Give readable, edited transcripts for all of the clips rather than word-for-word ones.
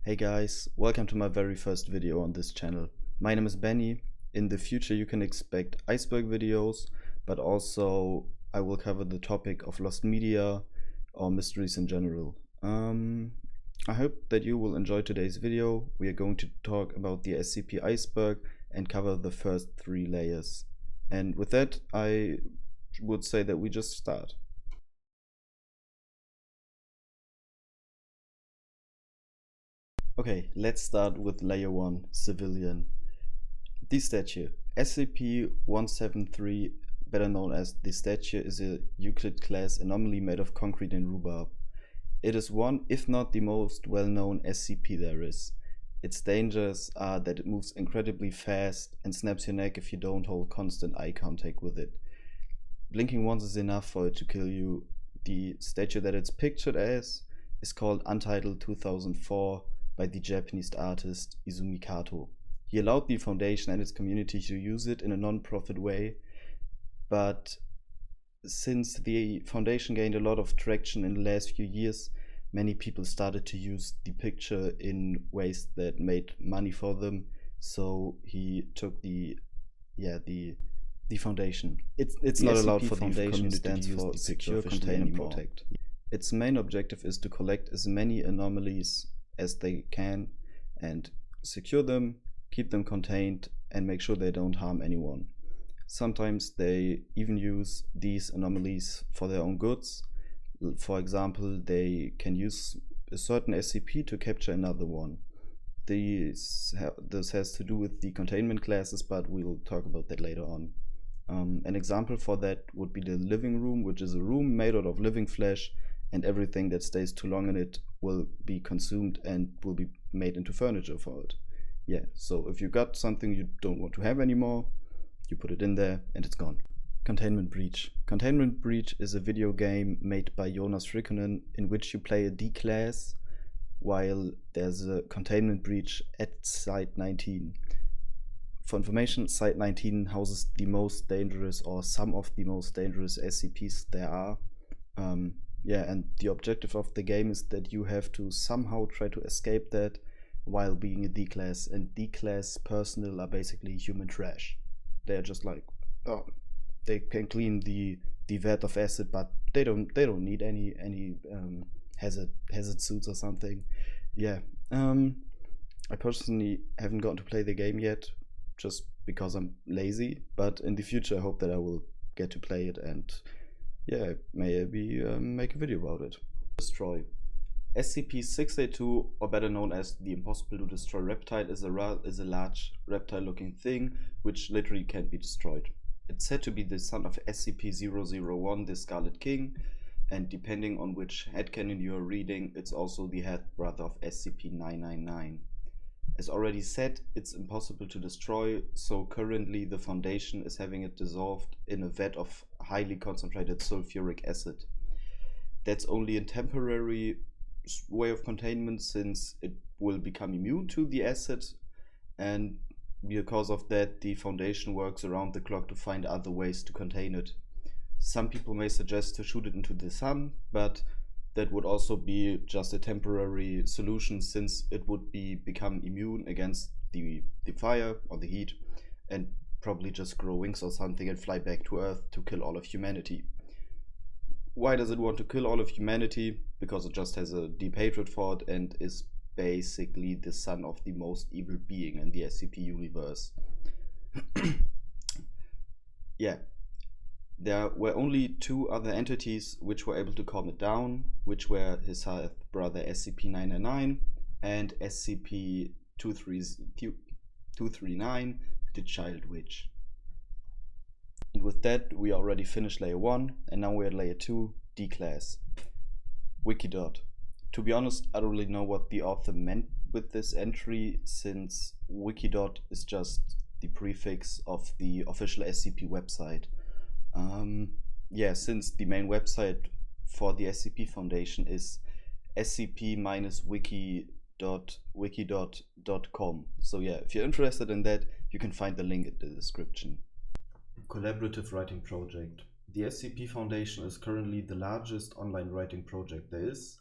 Hey guys, welcome to my very first video on this channel. My name is Benny. In the future you can expect Iceberg videos, but also I will cover the topic of lost media or mysteries in general. I hope that you will enjoy today's video. We are going to talk about the SCP-Iceberg and cover the first 3 layers. And with that, I would say that we just start. Okay, let's start with layer 1, civilian. The statue. SCP-173, better known as the statue, is a Euclid-class anomaly made of concrete and rhubarb. It is one, if not the most well-known SCP there is. Its dangers are that it moves incredibly fast and snaps your neck if you don't hold constant eye contact with it. Blinking once is enough for it to kill you. The statue that it's pictured as is called Untitled 2004 by the Japanese artist Izumi Kato. He allowed the Foundation and its community to use it in a non-profit way, but since the Foundation gained a lot of traction in the last few years, many people started to use the picture in ways that made money for them, so he took the Foundation. It's not allowed for the Foundation to use the Secure, Contain and Protect. Its main objective is to collect as many anomalies as they can and secure them, keep them contained, and make sure they don't harm anyone. Sometimes they even use these anomalies for their own goods. For example, they can use a certain SCP to capture another one. This has to do with the containment classes, but we'll talk about that later on. An example for that would be the living room, which is a room made out of living flesh, and everything that stays too long in it will be consumed and will be made into furniture for it. Yeah, so if you got something you don't want to have anymore, you put it in there and it's gone. Containment Breach. Containment Breach is a video game made by Jonas Rikkonen in which you play a D-class while there's a containment breach at Site 19. For information, Site 19 houses the most dangerous or some of the most dangerous SCPs there are. And the objective of the game is that you have to somehow try to escape that while being a D-class, and D-class personnel are basically human trash. They're just like, oh, they can clean the vat of acid, but they don't need any hazard suits or something. Yeah, I personally haven't gotten to play the game yet, just because I'm lazy, but in the future I hope that I will get to play it and yeah, maybe make a video about it. Destroy. SCP-682, or better known as the Impossible to Destroy Reptile, is a large reptile-looking thing which literally can't be destroyed. It's said to be the son of SCP-001, the Scarlet King, and depending on which headcanon you are reading, it's also the half-brother of SCP-999. As already said, it's impossible to destroy, so currently the Foundation is having it dissolved in a vat of highly concentrated sulfuric acid. That's only a temporary way of containment since it will become immune to the acid, and because of that the Foundation works around the clock to find other ways to contain it. Some people may suggest to shoot it into the sun, but that would also be just a temporary solution since it would become immune against the fire or the heat and probably just grow wings or something and fly back to Earth to kill all of humanity. Why does it want to kill all of humanity? Because it just has a deep hatred for it and is basically the son of the most evil being in the SCP universe. Yeah. There were only 2 other entities which were able to calm it down, which were his half-brother SCP-999 and SCP-239, the Child Witch. And with that, we already finished layer 1, and now we're at layer 2, D-class. Wikidot. To be honest, I don't really know what the author meant with this entry, since Wikidot is just the prefix of the official SCP website. Since the main website for the SCP Foundation is scp-wiki.wikidot.com. So yeah, if you're interested in that, you can find the link in the description. Collaborative writing project. The SCP Foundation is currently the largest online writing project there is.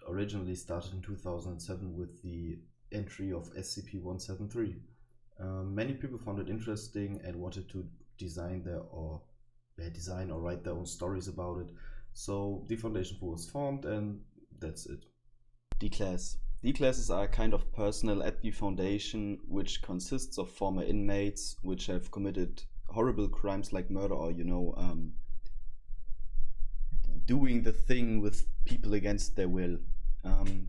originally started in 2007 with the entry of SCP-173. Many people found it interesting and wanted to design or write their own stories about it. So the Foundation was formed, and that's it. D-Class. D-Classes are a kind of personnel at the Foundation which consists of former inmates which have committed horrible crimes like murder or, doing the thing with people against their will.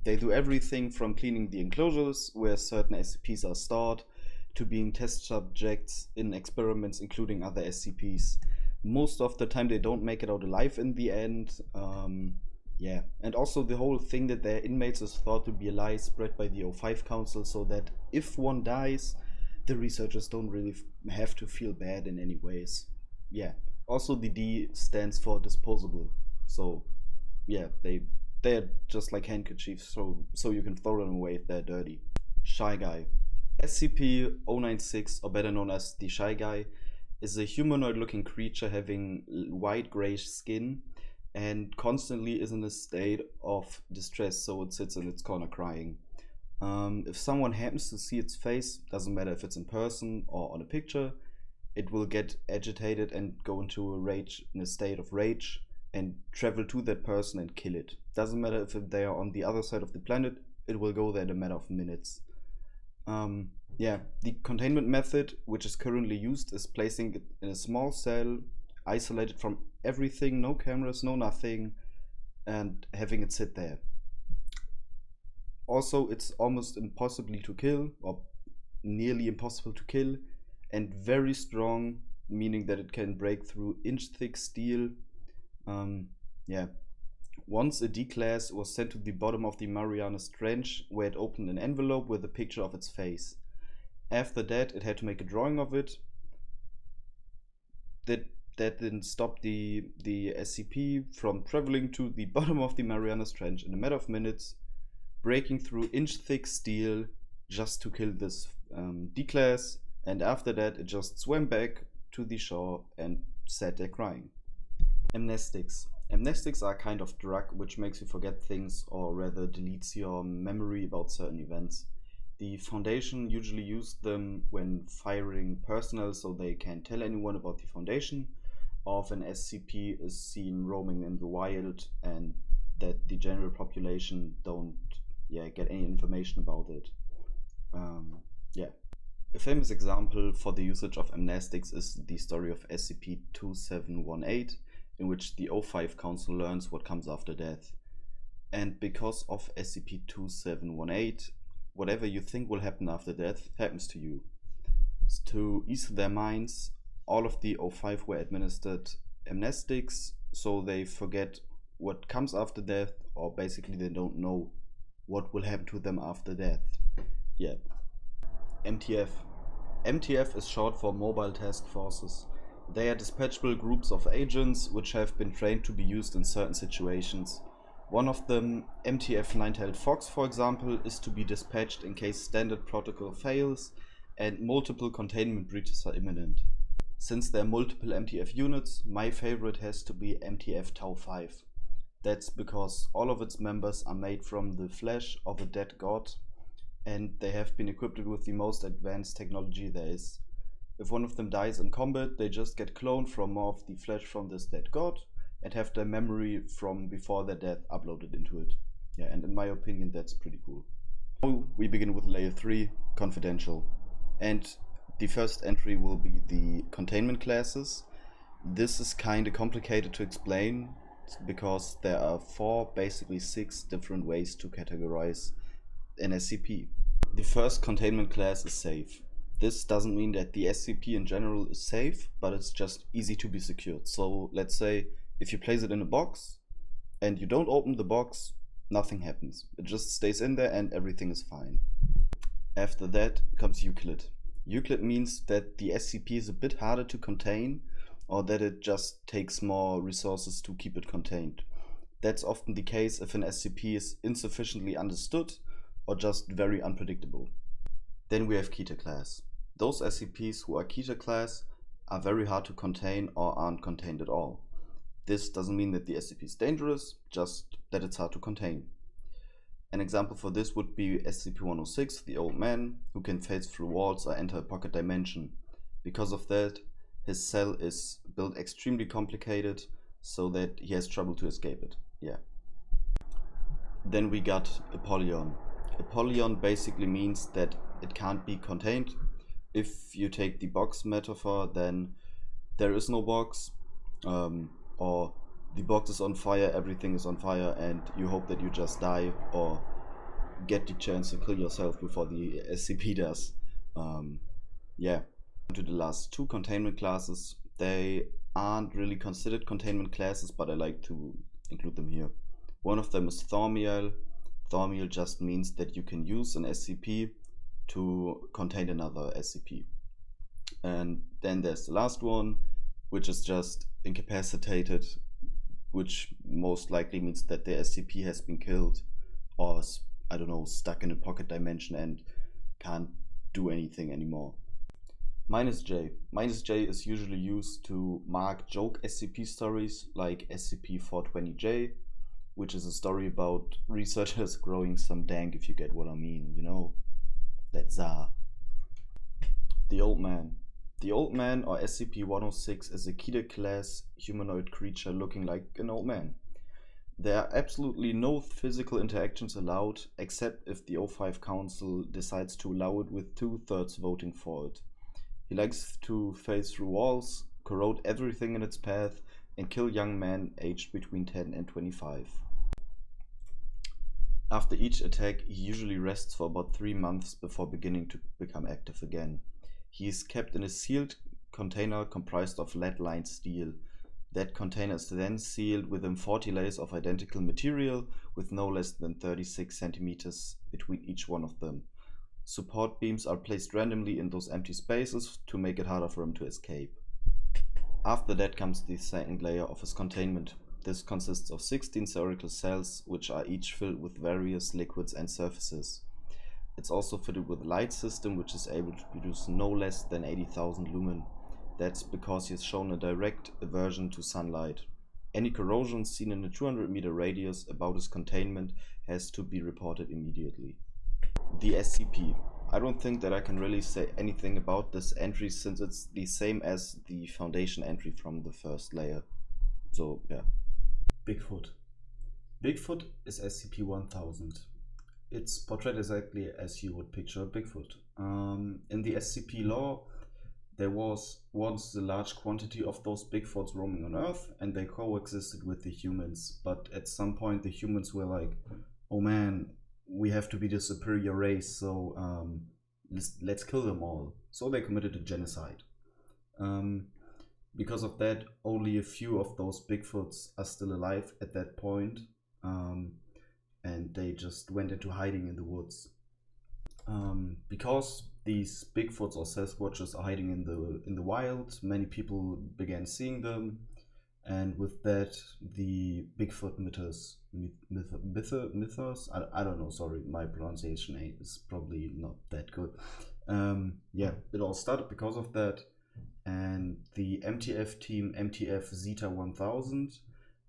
They do everything from cleaning the enclosures where certain SCPs are stored to being test subjects in experiments including other SCPs. Most of the time they don't make it out alive in the end. And also the whole thing that they're inmates is thought to be a lie spread by the O5 Council, so that if one dies, the researchers don't really have to feel bad in any ways. Yeah. Also the D stands for disposable. So yeah, they're just like handkerchiefs, so you can throw them away if they're dirty. Shy Guy. SCP-096, or better known as the Shy Guy, is a humanoid looking creature having white grayish skin and constantly is in a state of distress, so it sits in its corner crying. If someone happens to see its face, doesn't matter if it's in person or on a picture, it will get agitated and go into a state of rage and travel to that person and kill it. Doesn't matter if they are on the other side of the planet, it will go there in a matter of minutes. The containment method, which is currently used, is placing it in a small cell, isolated from everything, no cameras, no nothing, and having it sit there. Also, it's almost impossible to kill, or nearly impossible to kill, and very strong, meaning that it can break through inch-thick steel. Once a D-Class was sent to the bottom of the Marianas Trench, where it opened an envelope with a picture of its face. After that, it had to make a drawing of it. That didn't stop the SCP from traveling to the bottom of the Marianas Trench in a matter of minutes, breaking through inch-thick steel just to kill this D-Class, and after that it just swam back to the shore and sat there crying. Amnestics. Amnestics are a kind of drug which makes you forget things, or rather deletes your memory about certain events. The Foundation usually used them when firing personnel so they can't tell anyone about the Foundation, or if an SCP is seen roaming in the wild and that the general population don't get any information about it. A famous example for the usage of amnestics is the story of SCP-2718, in which the O5 Council learns what comes after death. And because of SCP-2718, whatever you think will happen after death happens to you. To ease their minds, all of the O5 were administered amnestics, so they forget what comes after death, or basically they don't know what will happen to them after death. MTF. MTF is short for Mobile Task Forces. They are dispatchable groups of agents which have been trained to be used in certain situations. One of them, MTF Nine-Tailed Fox for example, is to be dispatched in case standard protocol fails and multiple containment breaches are imminent. Since there are multiple MTF units, my favorite has to be MTF Tau 5. That's because all of its members are made from the flesh of a dead god, and they have been equipped with the most advanced technology there is. If one of them dies in combat, they just get cloned from more of the flesh from this dead god and have their memory from before their death uploaded into it. And in my opinion, that's pretty cool. Now we begin with layer 3, confidential. And the first entry will be the containment classes. This is kinda complicated to explain because there are basically 6 different ways to categorize an SCP. The first containment class is safe. This doesn't mean that the SCP in general is safe, but it's just easy to be secured. So let's say if you place it in a box and you don't open the box, nothing happens. It just stays in there and everything is fine. After that comes Euclid. Euclid means that the SCP is a bit harder to contain, or that it just takes more resources to keep it contained. That's often the case if an SCP is insufficiently understood or just very unpredictable. Then we have Keter class. Those SCPs who are Keter class are very hard to contain or aren't contained at all. This doesn't mean that the SCP is dangerous, just that it's hard to contain. An example for this would be SCP-106, the old man, who can phase through walls or enter a pocket dimension. Because of that, his cell is built extremely complicated, so that he has trouble to escape it. Yeah. Then we got a polygon. A polygon basically means that it can't be contained. If you take the box metaphor, then there is no box, or the box is on fire, everything is on fire, and you hope that you just die or get the chance to kill yourself before the SCP does. Yeah. To the last two containment classes, they aren't really considered containment classes, but I like to include them here. One of them is Thaumiel. Thaumiel just means that you can use an SCP to contain another SCP. And then there's the last one, which is just incapacitated, which most likely means that the SCP has been killed or, I don't know, stuck in a pocket dimension and can't do anything anymore. -J. -J is usually used to mark joke SCP stories like SCP-420J, which is a story about researchers growing some dank, if you get what I mean, you know? That's The Old Man. The Old Man, or SCP-106, is a Keter class humanoid creature looking like an old man. There are absolutely no physical interactions allowed, except if the O5 Council decides to allow it with 2/3 voting for it. He likes to phase through walls, corrode everything in its path, and kill young men aged between 10 and 25. After each attack, he usually rests for about 3 months before beginning to become active again. He is kept in a sealed container comprised of lead-lined steel. That container is then sealed within 40 layers of identical material with no less than 36 centimeters between each one of them. Support beams are placed randomly in those empty spaces to make it harder for him to escape. After that comes the second layer of his containment. This consists of 16 spherical cells, which are each filled with various liquids and surfaces. It's also fitted with a light system, which is able to produce no less than 80,000 lumen. That's because he has shown a direct aversion to sunlight. Any corrosion seen in a 200-meter radius about his containment has to be reported immediately. The SCP. I don't think that I can really say anything about this entry since it's the same as the Foundation entry from the first layer. So, yeah. Bigfoot. Bigfoot is SCP-1000. It's portrayed exactly as you would picture a Bigfoot. In the SCP lore, there was once a large quantity of those Bigfoots roaming on Earth, and they coexisted with the humans. But at some point, the humans were like, oh man, we have to be the superior race, so let's kill them all. So they committed a genocide. Because of that, only a few of those Bigfoots are still alive at that point, and they just went into hiding in the woods. Because these Bigfoots or Sasquatches are hiding in the wild, many people began seeing them, and with that, the Bigfoot mythos. I don't know. Sorry, my pronunciation is probably not that good. Yeah, it all started because of that, and the MTF team, MTF Zeta 1000,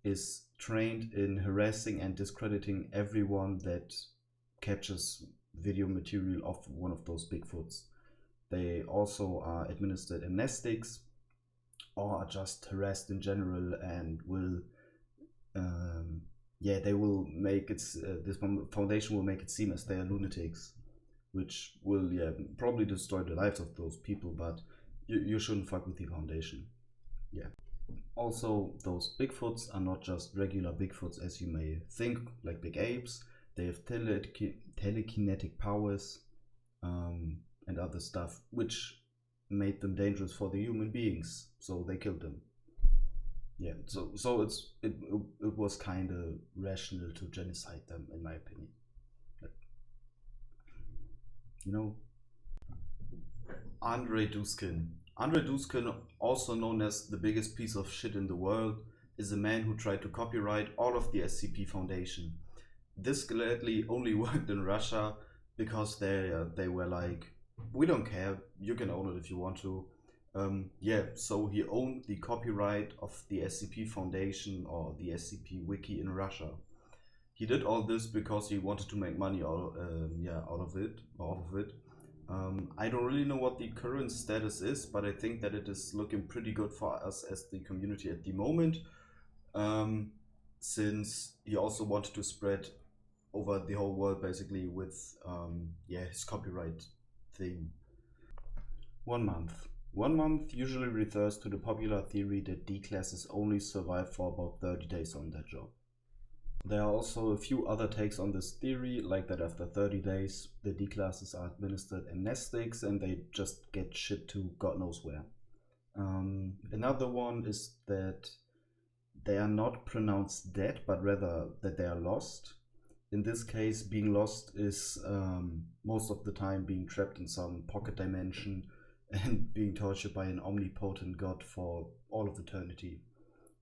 is trained in harassing and discrediting everyone that captures video material of one of those Bigfoots. They also are administered amnestics or are just harassed in general and will they will make it, this foundation will make it seem as they are lunatics, which will probably destroy the lives of those people, but you shouldn't fuck with the foundation. Yeah. Also, those Bigfoots are not just regular Bigfoots as you may think, like big apes. They have telekinetic powers and other stuff, which made them dangerous for the human beings, so they killed them. Yeah, so it was kind of rational to genocide them, in my opinion. But, you know, Andrei Duskin. Andrei Duskin, also known as the biggest piece of shit in the world, is a man who tried to copyright all of the SCP Foundation. This gladly only worked in Russia because they were like, we don't care, you can own it if you want to. So he owned the copyright of the SCP Foundation or the SCP-Wiki in Russia. He did all this because he wanted to make money out of it. I don't really know what the current status is, but I think that it is looking pretty good for us as the community at the moment, since he also wanted to spread over the whole world basically with his copyright thing. 1 month. 1 month usually refers to the popular theory that D-classes only survive for about 30 days on their job. There are also a few other takes on this theory, like that after 30 days the D-classes are administered amnestics and they just get shipped to God knows where. Another one is that they are not pronounced dead, but rather that they are lost. In this case, being lost is most of the time being trapped in some pocket dimension and being tortured by an omnipotent god for all of eternity.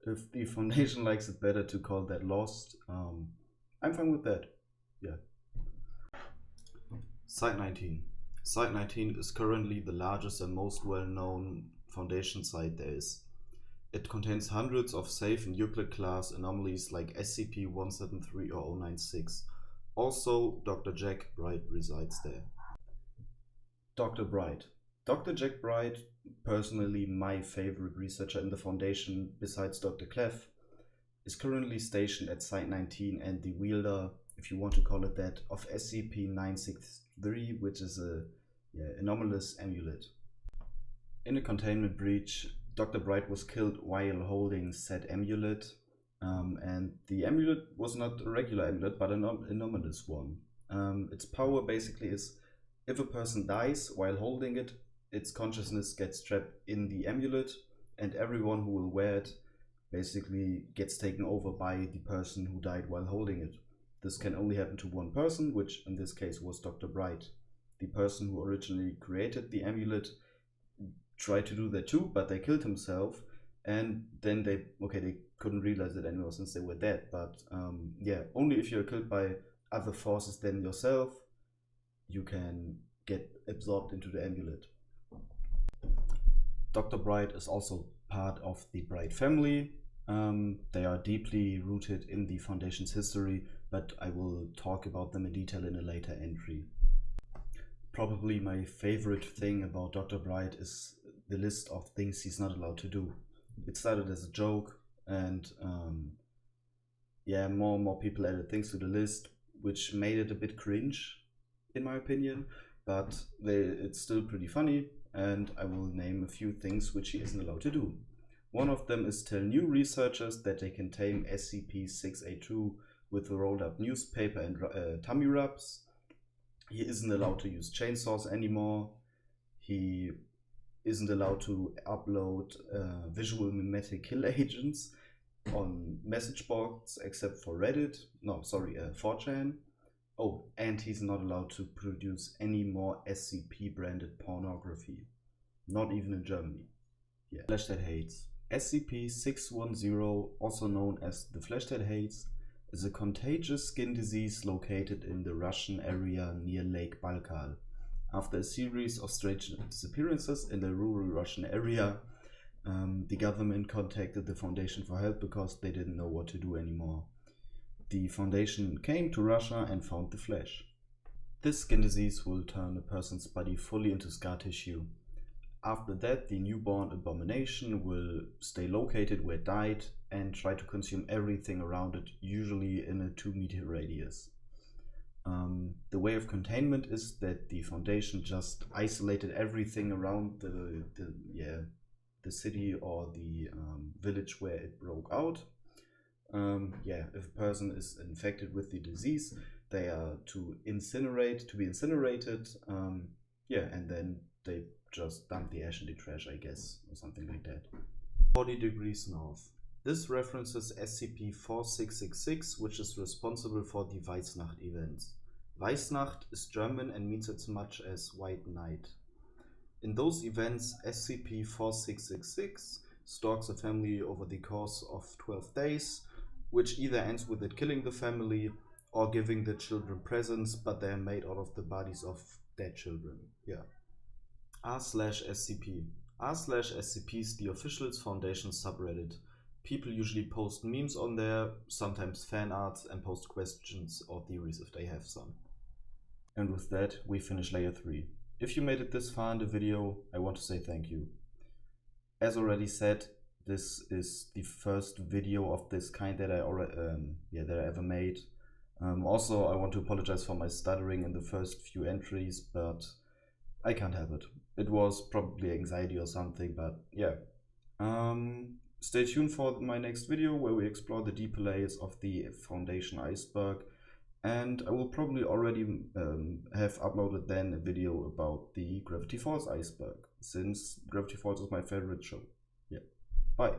If the Foundation likes it better to call that lost, I'm fine with that. Yeah. Site 19. Site 19 is currently the largest and most well-known Foundation site there is. It contains hundreds of safe and Euclid class anomalies like SCP-173 or 096. Also, Dr. Jack Bright resides there. Dr. Bright. Dr. Jack Bright, personally my favorite researcher in the Foundation besides Dr. Clef, is currently stationed at Site 19 and the wielder, if you want to call it that, of SCP-963, which is a anomalous amulet. In a containment breach, Dr. Bright was killed while holding said amulet, and the amulet was not a regular amulet but an anomalous one. Its power basically is, if a person dies while holding it, its consciousness gets trapped in the amulet, and everyone who will wear it basically gets taken over by the person who died while holding it. This can only happen to one person, which in this case was Dr. Bright. The person who originally created the amulet tried to do that too, but they killed himself, and then they couldn't realize it anymore since they were dead. But only if you're killed by other forces than yourself, you can get absorbed into the amulet. Dr. Bright is also part of the Bright family. They are deeply rooted in the Foundation's history, but I will talk about them in detail in a later entry. Probably my favorite thing about Dr. Bright is the list of things he's not allowed to do. It started as a joke, and more and more people added things to the list, which made it a bit cringe, in my opinion, but it's still pretty funny, and I will name a few things which he isn't allowed to do. One of them is tell new researchers that they can tame SCP-682 with a rolled up newspaper and tummy rubs. He isn't allowed to use chainsaws anymore. He isn't allowed to upload visual mimetic kill agents on message boards except for 4chan. Oh, and he's not allowed to produce any more SCP branded pornography. Not even in Germany. Yeah. Flesh that hates. SCP-610, also known as the Flesh that hates, is a contagious skin disease located in the Russian area near Lake Baikal. After a series of strange disappearances in the rural Russian area, the government contacted the Foundation for help because they didn't know what to do anymore. The Foundation came to Russia and found the flesh. This skin disease will turn a person's body fully into scar tissue. After that, the newborn abomination will stay located where it died and try to consume everything around it, usually in a 2-meter radius. The way of containment is that the Foundation just isolated everything around the city or the village where it broke out. If a person is infected with the disease, they are to be incinerated, and then they just dump the ash in the trash, I guess, or something like that. 40 degrees north. This references SCP-4666, which is responsible for the Weißnacht events. Weißnacht is German and means as much as white night. In those events, SCP-4666 stalks a family over the course of 12 days, which either ends with it killing the family or giving the children presents, but they are made out of the bodies of dead children. r/scp. r/scp is the official Foundation subreddit. people usually post memes on there, sometimes fan arts, and post questions or theories if they have some. And with that, we finish layer 3. If you made it this far in the video, I want to say thank you. As already said, this is the first video of this kind that I ever made. Also, I want to apologize for my stuttering in the first few entries, but I can't help it. It was probably anxiety or something, but yeah. Stay tuned for my next video where we explore the deeper layers of the Foundation Iceberg, and I will probably already have uploaded then a video about the Gravity Falls Iceberg, since Gravity Falls is my favorite show. Yeah, bye.